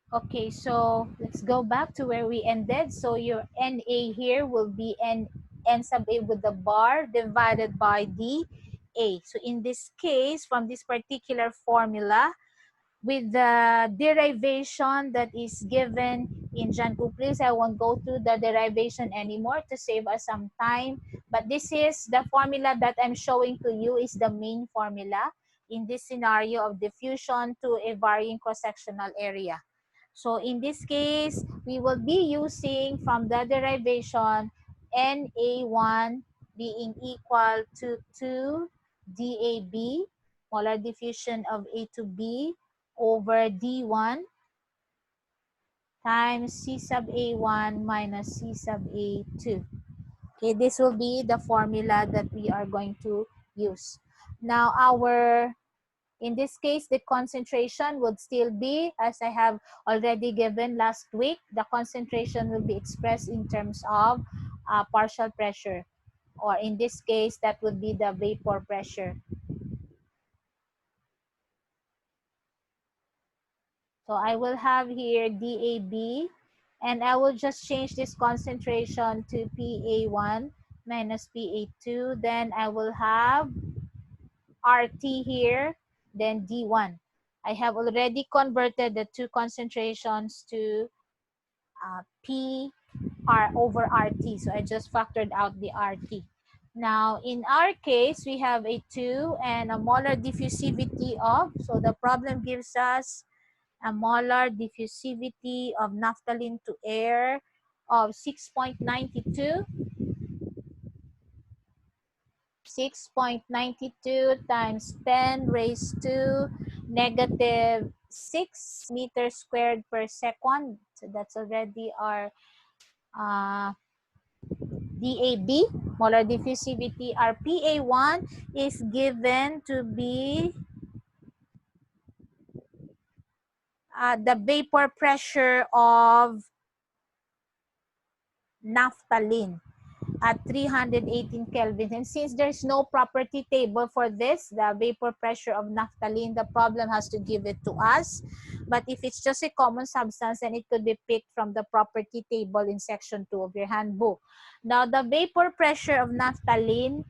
Okay, so let's go back to where we ended. So your NA here will be N sub A with the bar divided by the A. So in this case, from this particular formula, with the derivation that is given in Janku, please, I won't go through the derivation anymore to save us some time. But this is the formula that I'm showing to you is the main formula in this scenario of diffusion to a varying cross-sectional area. So in this case, we will be using from the derivation Na1 being equal to 2 DAB, molar diffusion of A to B, over D1 times C sub A1 minus C sub A2. Okay, this will be the formula that we are going to use. Now, in this case, the concentration would still be, as I have already given last week, the concentration will be expressed in terms of partial pressure, or in this case, that would be the vapor pressure. So I will have here DAB, and I will just change this concentration to PA1 minus PA2. Then I will have RT here, then D1. I have already converted the two concentrations to P R over RT. So I just factored out the RT. Now, in our case, we have a 2 and a molar diffusivity of, so the problem gives us a molar diffusivity of naphthalene to air of 6.92. 6.92 times 10 raised to negative 6 meters squared per second. So that's already our DAB, molar diffusivity. Our PA1 is given to be the vapor pressure of naphthalene at 318 Kelvin. And since there's no property table for this, the vapor pressure of naphthalene, the problem has to give it to us. But if it's just a common substance, then it could be picked from the property table in section 2 of your handbook. Now, the vapor pressure of naphthalene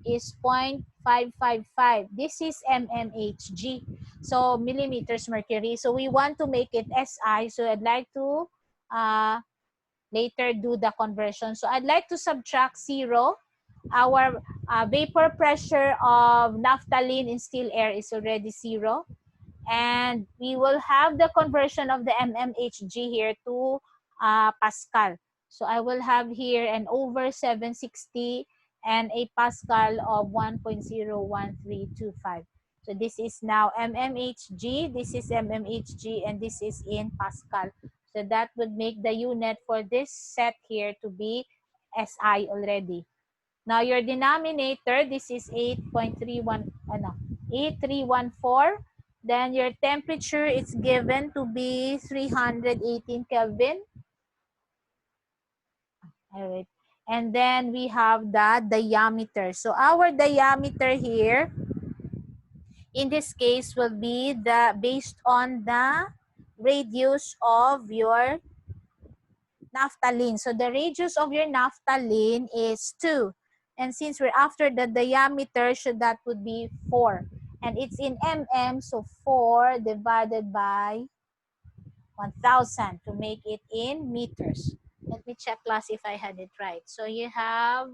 is 0.555. This is mmHg, so millimeters mercury. So we want to make it SI. So I'd like to later do the conversion. So I'd like to subtract 0. Our vapor pressure of naphthalene in still air is already 0. And we will have the conversion of the mmHg here to Pascal. So I will have here an over 760 and a Pascal of 1.01325. So this is now mmHg, this is mmHg, and this is in Pascal. So that would make the unit for this set here to be SI already. Now your denominator, this is 8314. Then your temperature is given to be 318 Kelvin. All right. And then we have the diameter. So our diameter here, in this case, will be based on the radius of your naphthalene. So the radius of your naphthalene is 2. And since we're after the diameter, so that would be 4. And it's in mm, so 4 divided by 1,000 to make it in meters. Let me check class if I had it right. So you have,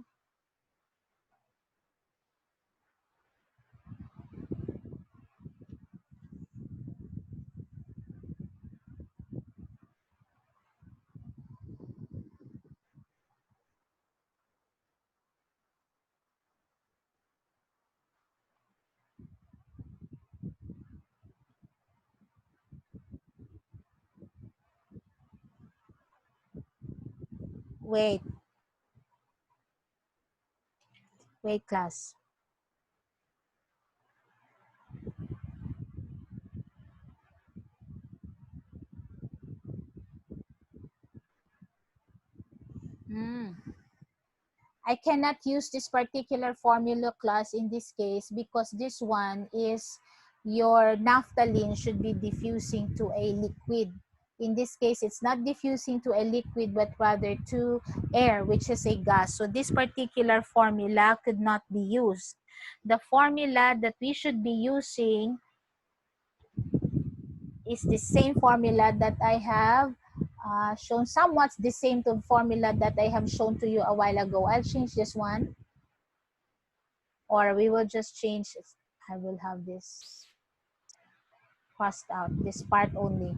wait, wait class. Hmm. I cannot use this particular formula class in this case because this one is your naphthalene should be diffusing to a liquid. In this case, it's not diffusing to a liquid, but rather to air, which is a gas. So this particular formula could not be used. The formula that we should be using is the same formula that I have shown, somewhat the same to formula that I have shown to you a while ago. I'll change this one, or we will just change, I will have this crossed out, this part only.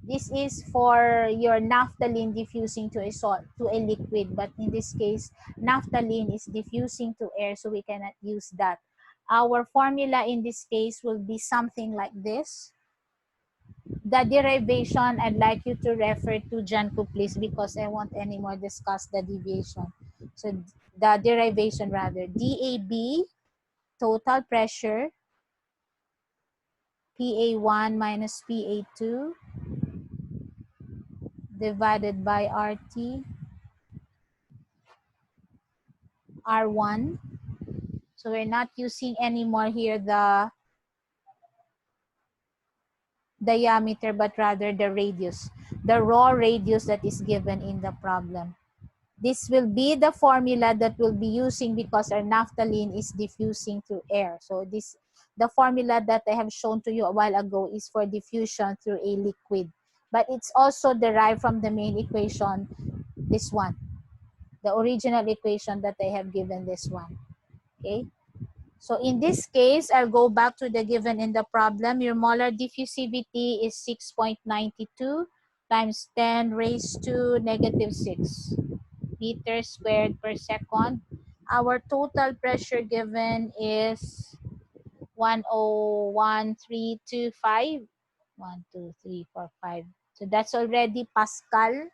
This is for your naphthalene diffusing to a to a liquid, but in this case, naphthalene is diffusing to air, so we cannot use that. Our formula in this case will be something like this. The derivation, I'd like you to refer to Janko, please, because I won't anymore discuss the deviation. So the derivation rather, DAB, total pressure, PA1 minus PA2 divided by RT, R1. So we're not using anymore here the diameter, but rather the radius, the raw radius that is given in the problem. This will be the formula that we'll be using because our naphthalene is diffusing through air. So the formula that I have shown to you a while ago is for diffusion through a liquid. But it's also derived from the main equation, this one, the original equation that I have given, this one. Okay. So in this case, I'll go back to the given in the problem. Your molar diffusivity is 6.92 times 10 raised to negative 6 meters squared per second. Our total pressure given is 101,325. 1, 2, 3, 4, 5. So that's already Pascal.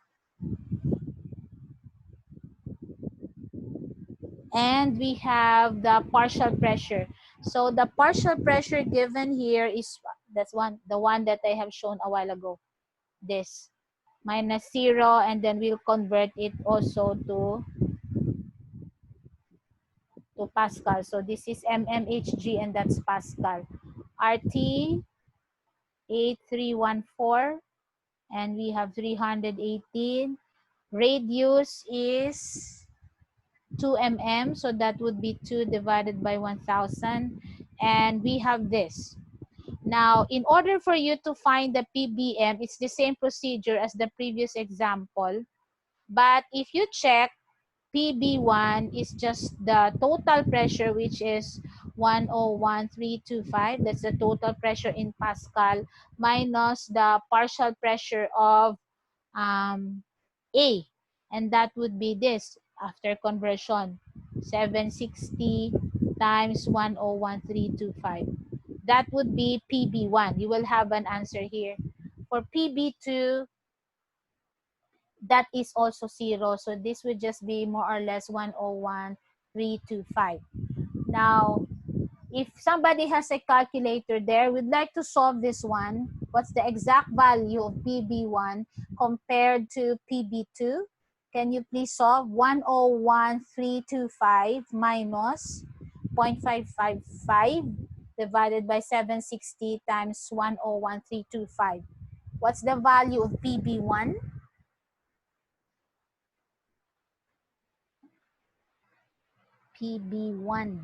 And we have the partial pressure. So the partial pressure given here is, the one that I have shown a while ago. This minus 0, and then we'll convert it also to Pascal. So this is mmHg, and that's Pascal. RT 8314, and we have 318. Radius is 2 mm, so that would be 2 divided by 1000, and we have this. Now, in order for you to find the PBM, it's the same procedure as the previous example, but if you check, PB1 is just the total pressure, which is 101,325. That's the total pressure in Pascal, minus the partial pressure of A, and that would be this after conversion, 760 times 101,325. That would be PB1. You will have an answer here. For PB2, that is also 0. So this would just be more or less 101,325. Now, if somebody has a calculator there, we'd like to solve this one. What's the exact value of PB1 compared to PB2? Can you please solve 101,325 minus 0.555 divided by 760 times 101,325? What's the value of PB1? PB1.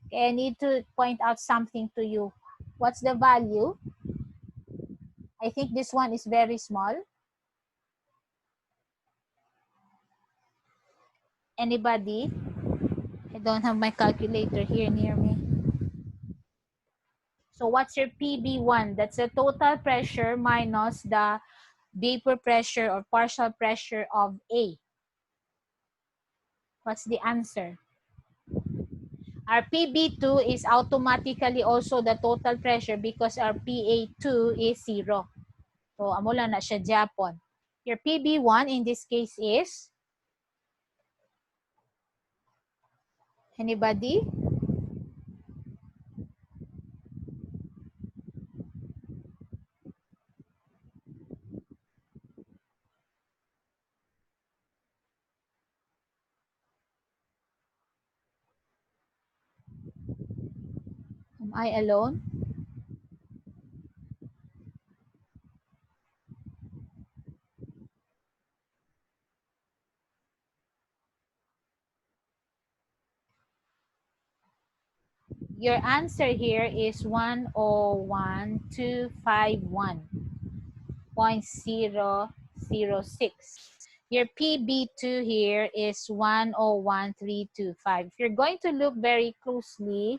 Okay, I need to point out something to you. What's the value? I think this one is very small. Anybody? I don't have my calculator here near me. So what's your PB1? That's the total pressure minus the vapor pressure or partial pressure of A. What's the answer? Our PB2 is automatically also the total pressure because our PA2 is 0. So, amo lang na siya Japon. Your PB1 in this case is? Anybody? Am I alone? your answer here is 101,251.006. Your PB2 here is 101,325. If you're going to look very closely,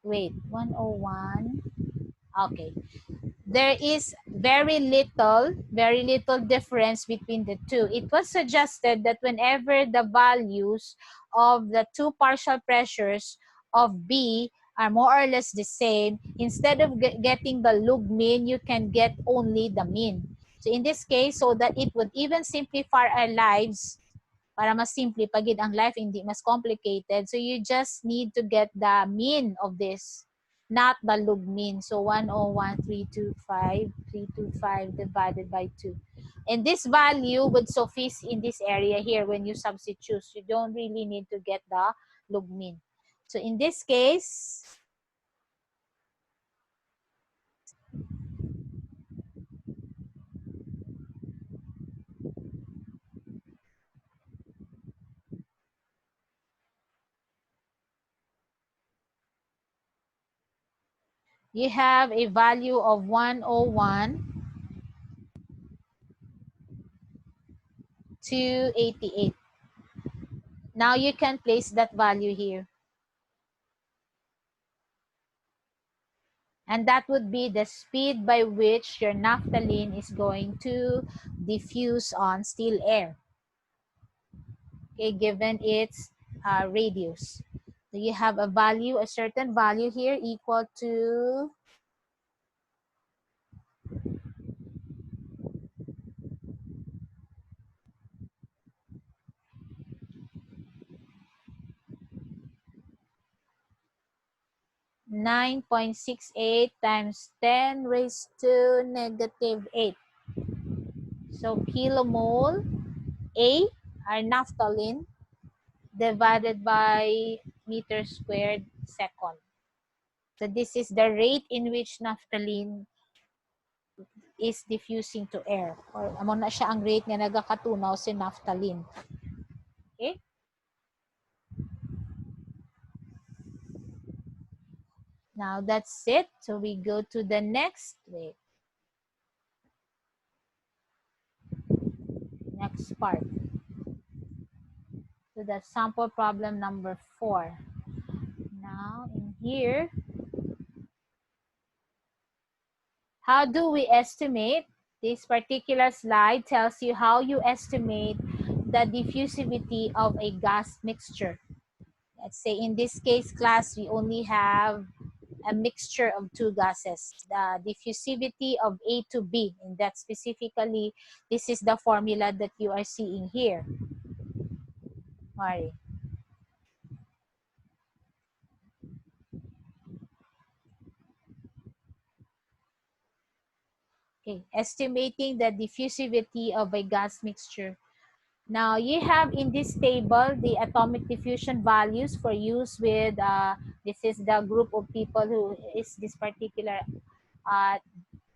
wait, 101, okay. There is very little difference between the two. It was suggested that whenever the values of the two partial pressures of B are more or less the same, instead of getting the log mean, you can get only the mean. So in this case, so that it would even simplify our lives, para mas simple pagid ang life, hindi mas complicated. So you just need to get the mean of this, not the log mean. So 101,325 divided by 2. And this value would suffice in this area here when you substitute. You don't really need to get the log mean. So in this case, you have a value of 101,288. Now you can place that value here. And that would be the speed by which your naphthalene is going to diffuse on still air, okay, given its radius. So you have a value, a certain value here equal to 9.68 times 10 raised to negative 8. So kilomole A, our naphthalene, divided by meter squared second. So this is the rate in which naphthalene is diffusing to air. Or amo na siya ang rate nga nagakatunaw si naphthalene. Okay? Now that's it. So we go to the next part. So that's sample problem number 4. Now in here, how do we estimate? This particular slide tells you how you estimate the diffusivity of a gas mixture. Let's say in this case class, we only have a mixture of two gases, the diffusivity of A to B, and that specifically, this is the formula that you are seeing here. Mari. Okay, estimating the diffusivity of a gas mixture. Now, you have in this table the atomic diffusion values for use with, this is the group of people who is this particular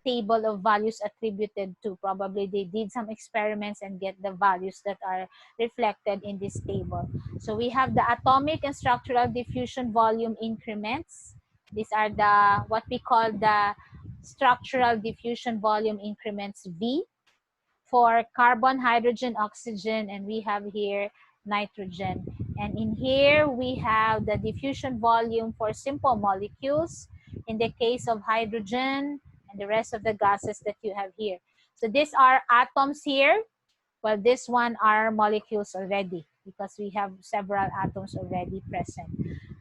table of values attributed to. Probably they did some experiments and get the values that are reflected in this table. So we have the atomic and structural diffusion volume increments. These are the, what we call the structural diffusion volume increments V for carbon, hydrogen, oxygen, and we have here nitrogen. And in here, we have the diffusion volume for simple molecules in the case of hydrogen and the rest of the gases that you have here. So these are atoms here. Well, this one are molecules already because we have several atoms already present.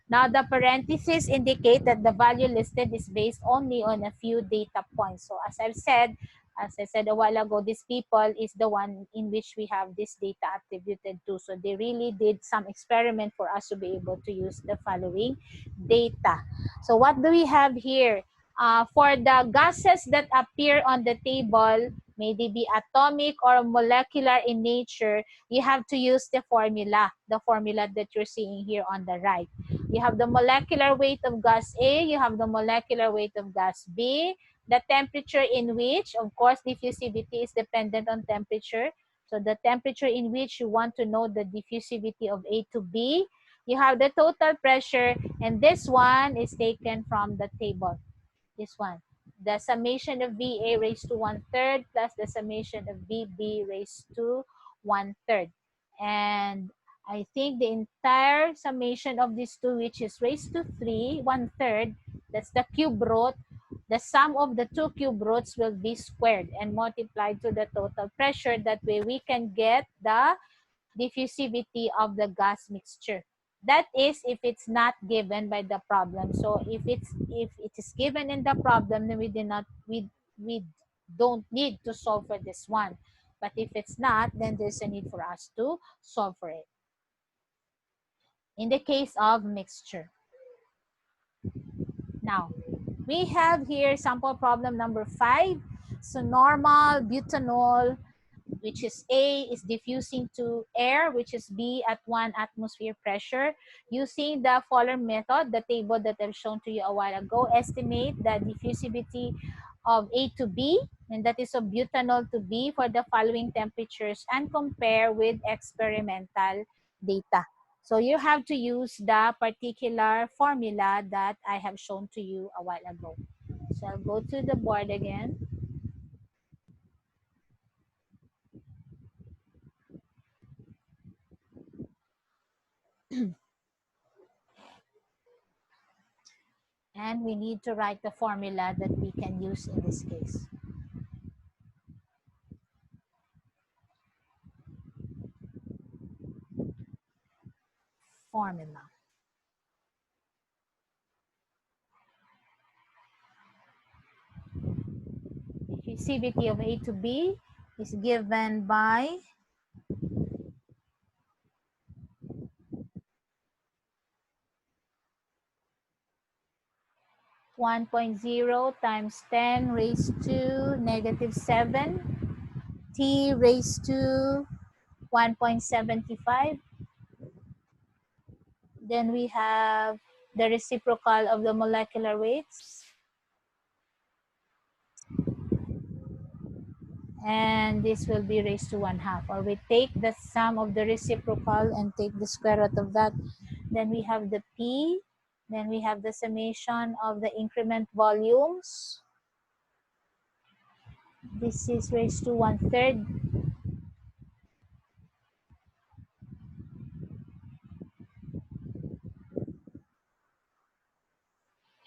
Now, the parentheses indicate that the value listed is based only on a few data points. So as I said a while ago, these people is the one in which we have this data attributed to. So they really did some experiment for us to be able to use the following data. So what do we have here? For the gases that appear on the table, may they be atomic or molecular in nature, you have to use the formula that you're seeing here on the right. You have the molecular weight of gas A, you have the molecular weight of gas B, the temperature in which, of course, diffusivity is dependent on temperature. So the temperature in which you want to know the diffusivity of A to B, You have the total pressure, and this one is taken from the table. This one. The summation of VA raised to 1/3 plus the summation of VB raised to 1/3. And I think the entire summation of these two, which is raised to 3, 1/3, that's the cube root. The sum of the two cube roots will be squared and multiplied to the total pressure. That way we can get the diffusivity of the gas mixture. That is if it's not given by the problem. So if it is given in the problem, then we don't need to solve for this one. But if it's not, then there's a need for us to solve for it. In the case of mixture. Now, we have here sample problem number 5. So normal butanol, which is A, is diffusing to air, which is B, at 1 atmosphere pressure. Using the Fowler method, the table that I've shown to you a while ago, estimate the diffusivity of A to B, and that is of butanol to B for the following temperatures, and compare with experimental data. So you have to use the particular formula that I have shown to you a while ago. So I'll go to the board again. And we need to write the formula that we can use in this case. Formula. Diffusivity of A to B is given by 1.0 times 10 raised to -7 T raised to 1.75. Then we have the reciprocal of the molecular weights. And this will be raised to 1/2. Or we take the sum of the reciprocal and take the square root of that. Then we have the P. Then we have the summation of the increment volumes. This is raised to 1/3.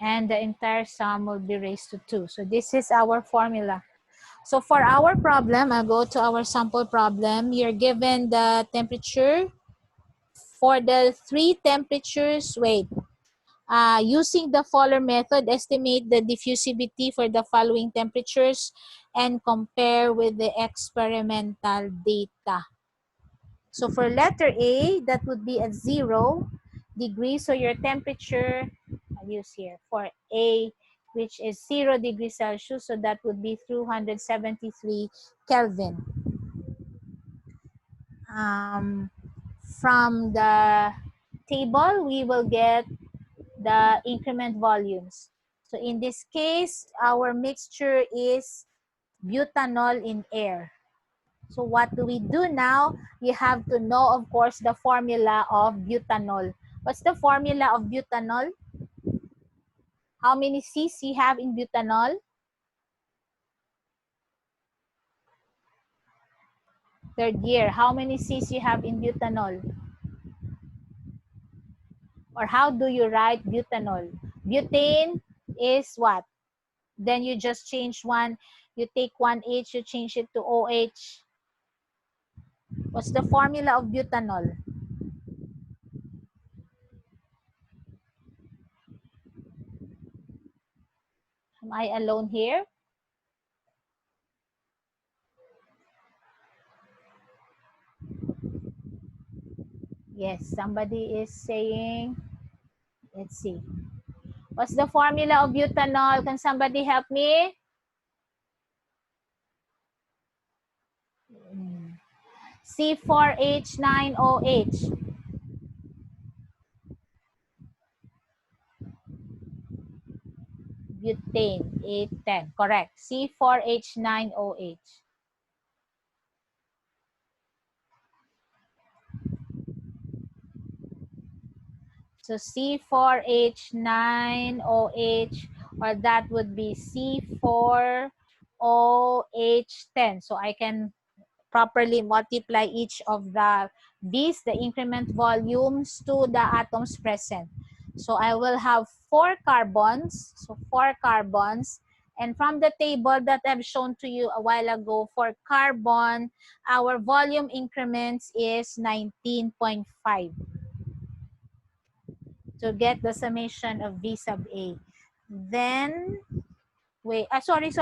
And the entire sum will be raised to 2. So this is our formula. So for our problem, I'll go to our sample problem. You're given the temperature. For the 3 temperatures, using the Fowler method, estimate the diffusivity for the following temperatures and compare with the experimental data. So for letter A, that would be at 0 degrees. So your temperature, I'll use here for A, which is 0 degrees Celsius. So that would be 273 Kelvin. From the table, we will get the increment volumes. So in this case, our mixture is butanol in air. So what do we do now? You have to know, of course, the formula of butanol. What's the formula of butanol? How many C's you have in butanol? Third year. How many C's you have in butanol? Or how do you write butanol? Butane is what? Then you just change one. You take one H, you change it to OH. What's the formula of butanol? Am I alone here? Yes, somebody is saying, let's see. What's the formula of butanol? Can somebody help me? C4H9OH. Butane, 810. Correct. C4H9OH. So C4H9OH, or that would be C4OH10. So I can properly multiply each of the B's, the increment volumes, to the atoms present. So I will have 4 carbons. So 4 carbons. And from the table that I've shown to you a while ago, for carbon, our volume increments is 19.5 to get the summation of V sub A. Then, wait, sorry,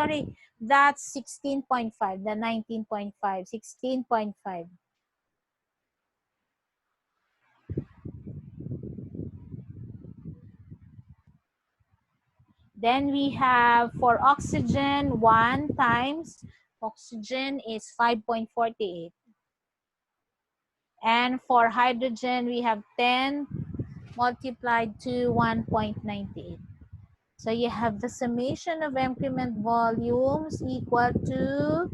that's 16.5, the 19.5, 16.5. Then we have for oxygen, 1 times oxygen is 5.48. And for hydrogen, we have 10 multiplied to 1.98. So you have the summation of increment volumes equal to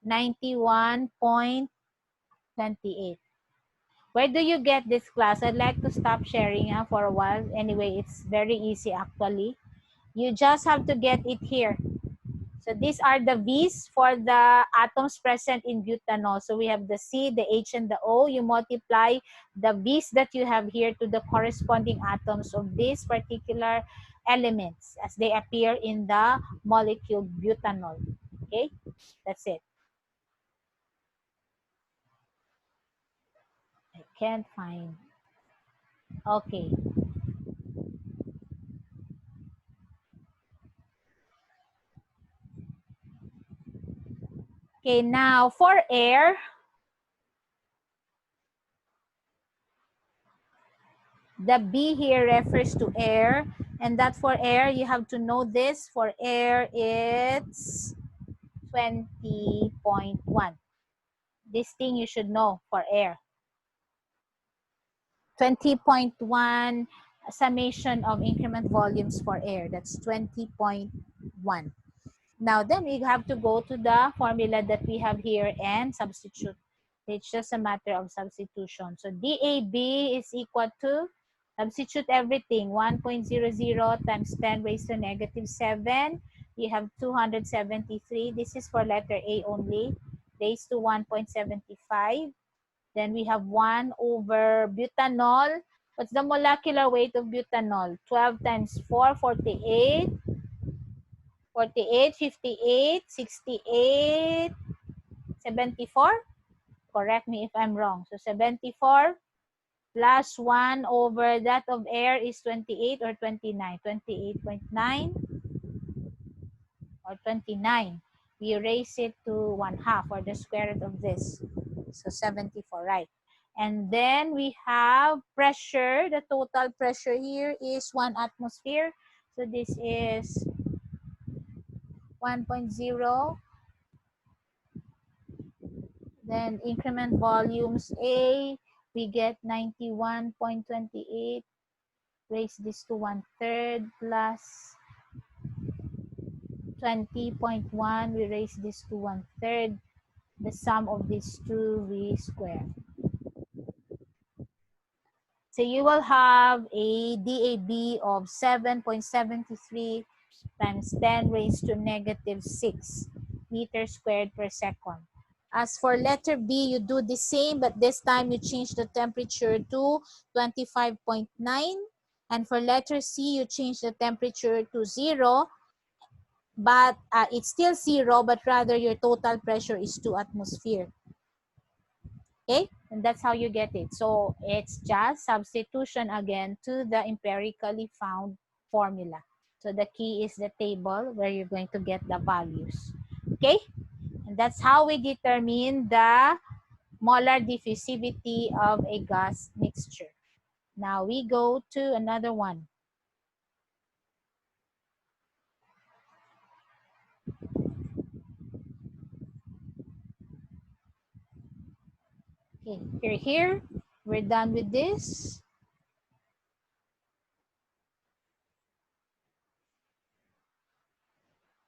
91.28. Where do you get this class? I'd like to stop sharing for a while. Anyway, it's very easy actually. You just have to get it here. So these are the V's for the atoms present in butanol. So we have the C, the H, and the O. You multiply the V's that you have here to the corresponding atoms of these particular elements as they appear in the molecule butanol. Okay, that's it. I can't find. Okay. Okay, now for air, the B here refers to air, and that for air, you have to know this. For air, it's 20.1. This thing you should know for air. 20.1 summation of increment volumes for air. That's 20.1. Now, then we have to go to the formula that we have here and substitute. It's just a matter of substitution. So DAB is equal to, substitute everything, 1.00 times 10 raised to negative 7. You have 273. This is for letter A only, raised to 1.75. Then we have 1 over butanol. What's the molecular weight of butanol? 12 times 4, 48. 48, 58, 68, 74. Correct me if I'm wrong. So 74 plus 1 over that of air is 28 or 29. 28.9 or 29. We raise it to 1/2 or the square root of this. So 74, right? And then we have pressure. The total pressure here is 1 atmosphere. So this is 1.0. Then increment volumes A, we get 91.28. Raise this to 1/3 plus 20.1. We raise this to 1/3. The sum of these two we square. So you will have a DAB of 7.73 times 10 raised to negative 6 meters squared per second. As for letter B, you do the same, but this time you change the temperature to 25.9. And for letter C, you change the temperature to 0, but it's still 0, but rather your total pressure is 2 atmosphere. Okay, and that's how you get it. So it's just substitution again to the empirically found formula. So the key is the table where you're going to get the values. Okay, and that's how we determine the molar diffusivity of a gas mixture. Now we go to another one. Okay, here, we're done with this.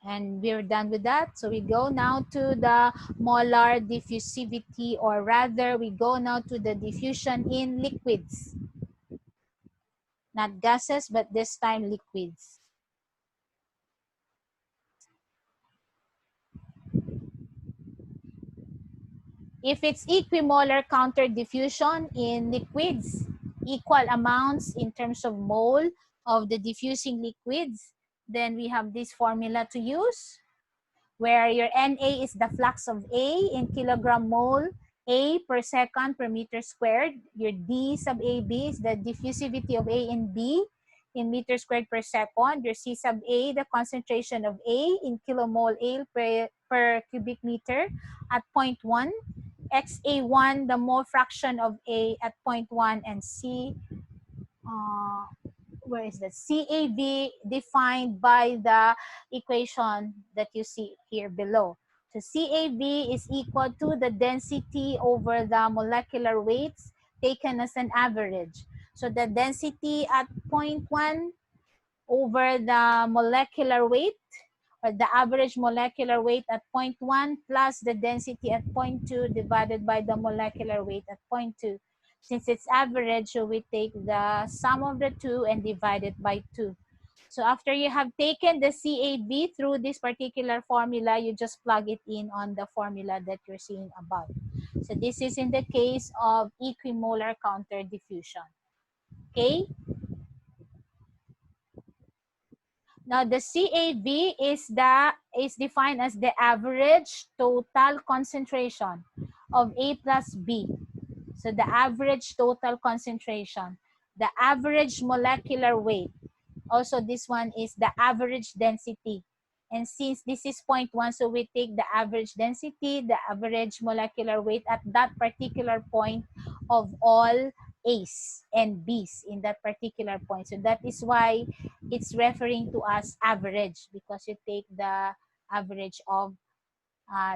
And we're done with that. So we go now to the molar diffusivity, or rather we go now to the diffusion in liquids. not gases, but this time liquids. If it's equimolar counter diffusion in liquids, equal amounts in terms of mole of the diffusing liquids, then we have this formula to use, where your Na is the flux of A in kilogram mole A per second per meter squared. Your D sub AB is the diffusivity of A and B in meter squared per second. Your C sub A, the concentration of A in kilomole A per cubic meter at 0.1. XA1, the mole fraction of A at 0.1, and C, where is that? CAV defined by the equation that you see here below. So CAV is equal to the density over the molecular weights taken as an average. So the density at 0.1 over the molecular weight, or the average molecular weight at 0.1 plus the density at 0.2 divided by the molecular weight at 0.2. Since it's average, so we take the sum of the two and divide it by 2. So after you have taken the CAV through this particular formula, you just plug it in on the formula that you're seeing above. So this is in the case of equimolar counter diffusion. Okay? Now the CAV is defined as the average total concentration of A plus B. So the average total concentration, the average molecular weight. Also, this one is the average density. And since this is 0.1, so we take the average density, the average molecular weight at that particular point of all A's and B's in that particular point. So that is why it's referring to as average, because you take the average of,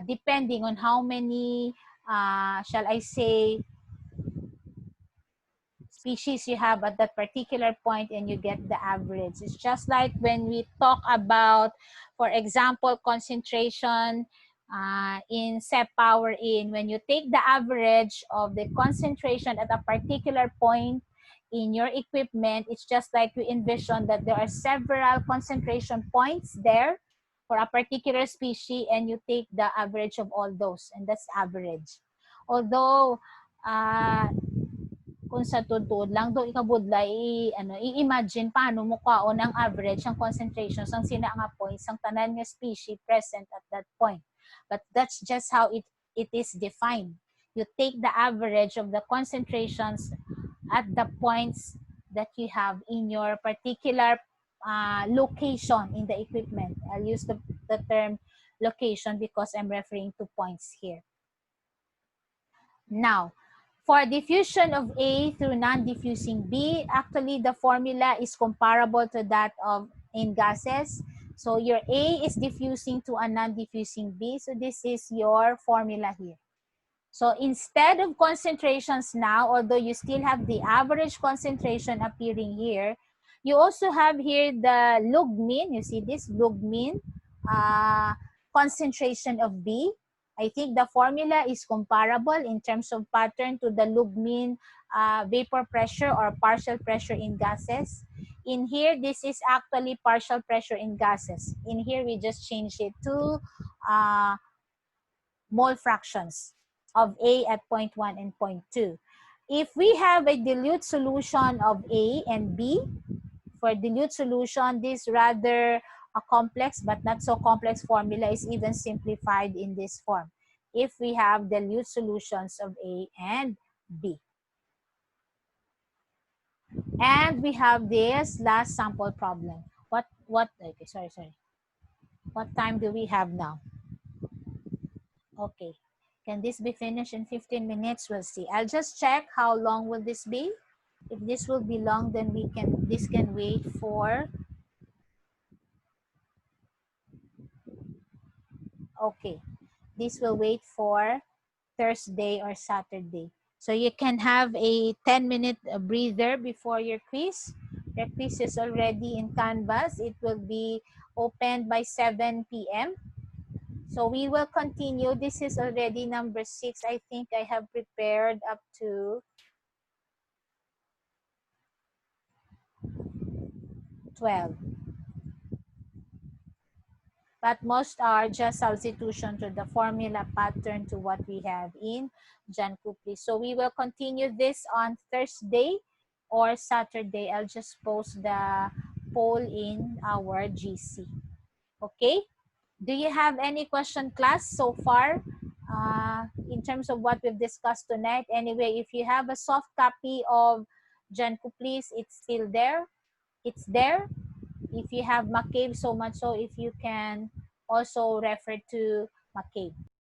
depending on how many, shall I say, species you have at that particular point, and you get the average. It's just like when we talk about, for example, concentration in SEP power in, when you take the average of the concentration at a particular point in your equipment, it's just like you envision that there are several concentration points there for a particular species, and you take the average of all those, and that's average. Although, kung sa totoo lang do ikabudlay i-imagine paano mo kwaon ang average ang concentrations ang sina nga points ang tanan nga species present at that point, but that's just how it is defined. You take the average of the concentrations at the points that you have in your particular location in the equipment. I'll use the term location because I'm referring to points here. Now, for diffusion of A through non-diffusing B, actually the formula is comparable to that of in gases. So your A is diffusing to a non-diffusing B. So this is your formula here. So instead of concentrations now, although you still have the average concentration appearing here, you also have here the log mean. You see this log mean concentration of B. I think the formula is comparable in terms of pattern to the log mean vapor pressure or partial pressure in gases. In here, this is actually partial pressure in gases. In here, we just changed it to mole fractions of A at 0.1 and 0.2. If we have a dilute solution of A and B, for dilute solution, this rather a complex but not so complex formula is even simplified in this form. If we have dilute solutions of A and B. And we have this last sample problem. Okay, sorry. What time do we have now? Okay. Can this be finished in 15 minutes? We'll see. I'll just check how long will this be. If this will be long, then this can wait for, okay. This will wait for Thursday or Saturday. So you can have a 10-minute breather before your quiz. Your quiz is already in Canvas. It will be opened by 7 p.m. So we will continue. This is already number 6. I think I have prepared up to 12. But most are just substitution to the formula pattern to what we have in Jan Kupli. So we will continue this on Thursday or Saturday. I'll just post the poll in our GC. Okay? Do you have any question, class, so far in terms of what we've discussed tonight? Anyway, if you have a soft copy of Jan Kuplis, it's still there. It's there. If you have McCabe, so much so if you can also refer to McCabe.